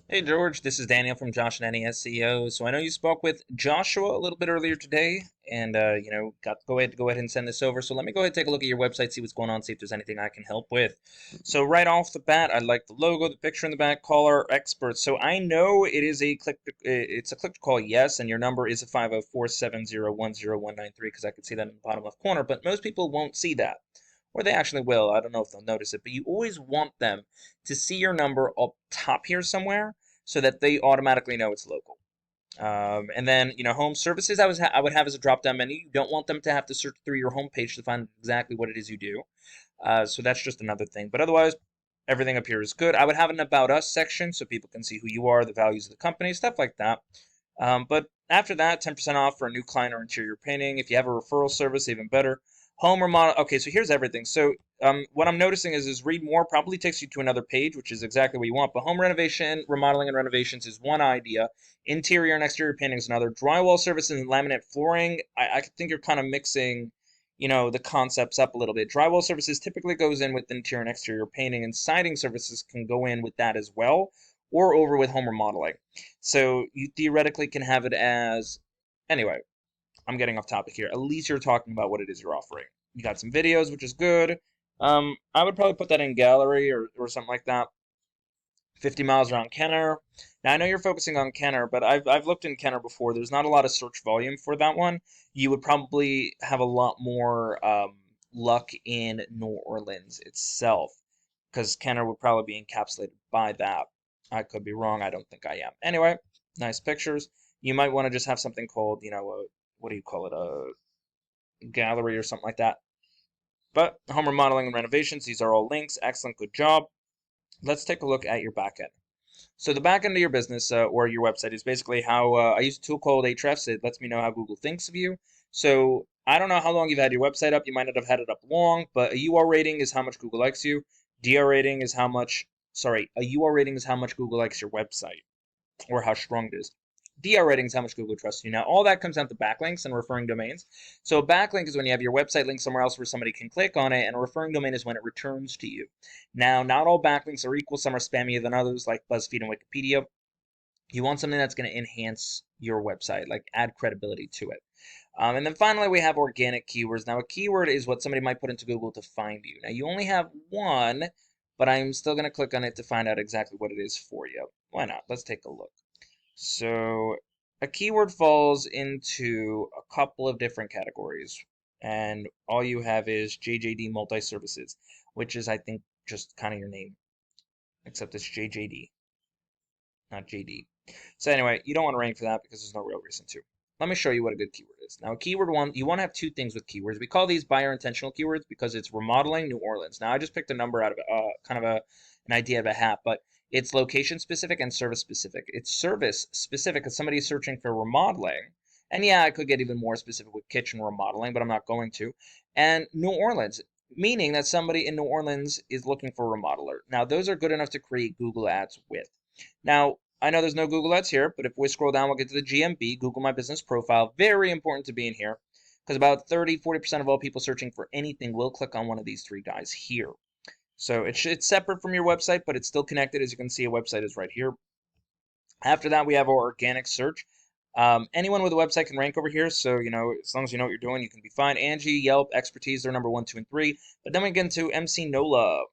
Hey George, this is Daniel from Josh and NES CEO. So I know you spoke with Joshua a little bit earlier today, and got to go ahead and send this over. So let me go ahead and take a look at your website, see what's going on, see if there's anything I can help with. So right off the bat, I like the logo, the picture in the back, call our experts. So I know it's a click to call yes, and your number is a 504-701-0193 because I can see that in the bottom left corner, but most people won't see that. Or they actually will. I don't know if they'll notice it, but you always want them to see your number up top here somewhere so that they automatically know it's local. And then, home services I would have as a drop down menu. You don't want them to have to search through your homepage to find exactly what it is you do. So that's just another thing. But otherwise, everything up here is good. I would have an About Us section so people can see who you are, the values of the company, stuff like that. But after that, 10% off for a new client or interior painting. If you have a referral service, even better. Home remodel. Okay, so here's everything. So what I'm noticing is read more probably takes you to another page, which is exactly what you want. But home renovation, remodeling, and renovations is one idea. Interior and exterior painting is another. Drywall services and laminate flooring. I think you're kind of mixing, the concepts up a little bit. Drywall services typically goes in with interior and exterior painting, and siding services can go in with that as well, or over with home remodeling. So you theoretically can have it as, anyway, I'm getting off topic here. At least you're talking about what it is you're offering. You got some videos, which is good. I would probably put that in gallery or something like that. 50 miles around Kenner. Now I know you're focusing on Kenner, but I've looked in Kenner before. There's not a lot of search volume for that one. You would probably have a lot more luck in New Orleans itself, because Kenner would probably be encapsulated by that. I could be wrong. I don't think I am. Anyway, nice pictures. You might want to just have something called, what do you call it, a gallery or something like that. But home remodeling and renovations, these are all links. Excellent, good job. Let's take a look at your backend. So the back end of your business or your website is basically how I use a tool called Ahrefs. It lets me know how Google thinks of you. So I don't know how long you've had your website up. You might not have had it up long, but a UR rating is how much Google likes you. DR rating is how much, sorry, a UR rating is how much Google likes your website or how strong it is. DR rating is how much Google trusts you. Now, all that comes down to backlinks and referring domains. So a backlink is when you have your website linked somewhere else where somebody can click on it, and a referring domain is when it returns to you. Now, not all backlinks are equal. Some are spammier than others, like BuzzFeed and Wikipedia. You want something that's going to enhance your website, like add credibility to it. And then finally, we have organic keywords. Now, a keyword is what somebody might put into Google to find you. Now, you only have one, but I'm still going to click on it to find out exactly what it is for you. Why not? Let's take a look. So a keyword falls into a couple of different categories, and all you have is JJD multi-services, which is, I think, just kind of your name, except it's JJD, not JD. So anyway, you don't want to rank for that because there's no real reason to. Let me show you what a good keyword is. Now, a keyword one, you want to have two things with keywords. We call these buyer intentional keywords because it's remodeling New Orleans. Now, I just picked a number out of kind of an idea of a hat, but it's location specific and service specific. It's service specific because somebody is searching for remodeling. And yeah, I could get even more specific with kitchen remodeling, but I'm not going to. And New Orleans, meaning that somebody in New Orleans is looking for a remodeler. Now, those are good enough to create Google Ads with. Now, I know there's no Google Ads here, but if we scroll down, we'll get to the GMB, Google My Business Profile. Very important to be in here because about 30-40% of all people searching for anything will click on one of these three guys here. So it's separate from your website, but it's still connected. As you can see, a website is right here. After that, we have our organic search. Anyone with a website can rank over here, so as long as you know what you're doing, you can be fine. Angie, Yelp, Expertise, they're number 1, 2, and 3. But then we get into MC NOLA.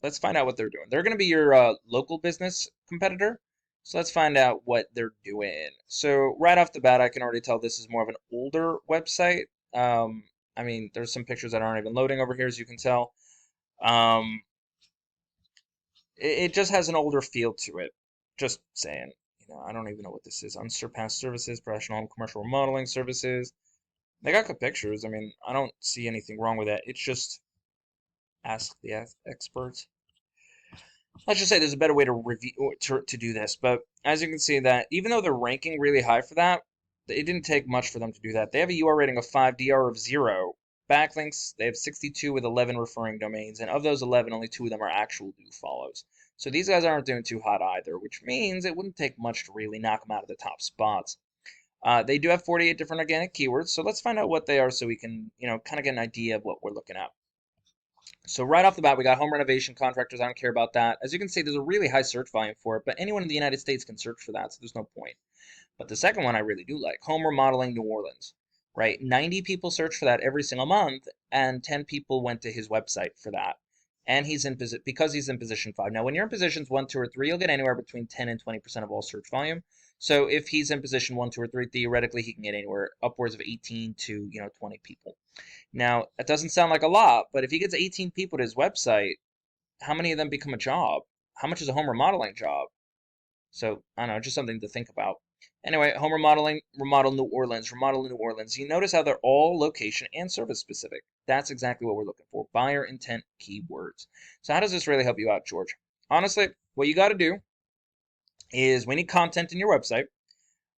Let's find out what they're doing. They're going to be your local business competitor. So let's find out what they're doing. So right off the bat, I can already tell this is more of an older website. I mean, there's some pictures that aren't even loading over here, as you can tell. Um, it just has an older feel to it. Just saying. I don't even know what this is. Unsurpassed services, professional and commercial remodeling services. They got good pictures. I mean, I don't see anything wrong with that. It's just ask the experts. Let's just say there's a better way to review to do this, but as you can see that even though they're ranking really high for that, it didn't take much for them to do that. They have a UR rating of 5, DR of 0. Backlinks, they have 62 with 11 referring domains, and of those 11, only 2 of them are actual do follows. So these guys aren't doing too hot either, which means it wouldn't take much to really knock them out of the top spots. They do have 48 different organic keywords, so let's find out what they are so we can, kind of get an idea of what we're looking at. So right off the bat, we got home renovation contractors. I don't care about that. As you can see, there's a really high search volume for it, but anyone in the United States can search for that, so there's no point. But the second one I really do like, home remodeling New Orleans, right? 90 people search for that every single month, and 10 people went to his website for that. And he's in position because he's in position 5. Now, when you're in positions 1, 2, or 3, you'll get anywhere between 10 and 20% of all search volume. So if he's in position 1, 2, or 3, theoretically he can get anywhere upwards of 18 to 20 people. Now, that doesn't sound like a lot, but if he gets 18 people to his website, how many of them become a job? How much is a home remodeling job? So, I don't know, just something to think about. Anyway, home remodeling, remodel New Orleans. You notice how they're all location and service specific. That's exactly what we're looking for. Buyer intent keywords. So how does this really help you out, George? Honestly, what you got to do is we need content in your website.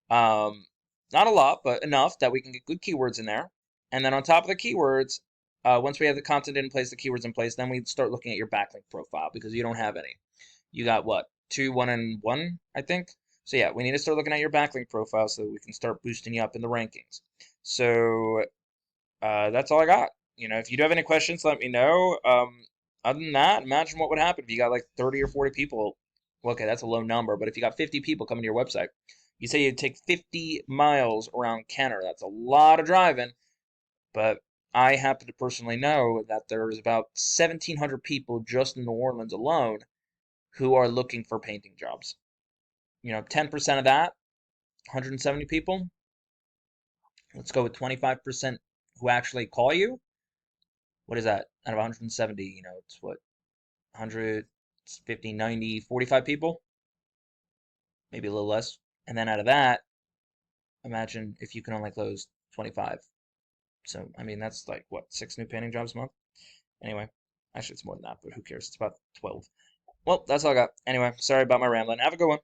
Um, Not a lot, but enough that we can get good keywords in there. And then on top of the keywords, once we have the content in place, the keywords in place, then we start looking at your backlink profile because you don't have any. You got what? 2, 1, and 1, I think. So yeah, we need to start looking at your backlink profile so that we can start boosting you up in the rankings. So that's all I got. If you do have any questions, let me know. Other than that, imagine what would happen if you got like 30 or 40 people. Well, okay, that's a low number, but if you got 50 people coming to your website, you say you'd take 50 miles around Kenner. That's a lot of driving, but I happen to personally know that there's about 1,700 people just in New Orleans alone who are looking for painting jobs. 10% of that, 170 people. Let's go with 25% who actually call you. What is that? Out of 170, it's what, 150, 90, 45 people? Maybe a little less. And then out of that, imagine if you can only close 25. So, I mean, that's like, what, 6 new painting jobs a month? Anyway, actually, it's more than that, but who cares? It's about 12. Well, that's all I got. Anyway, sorry about my rambling. Have a good one.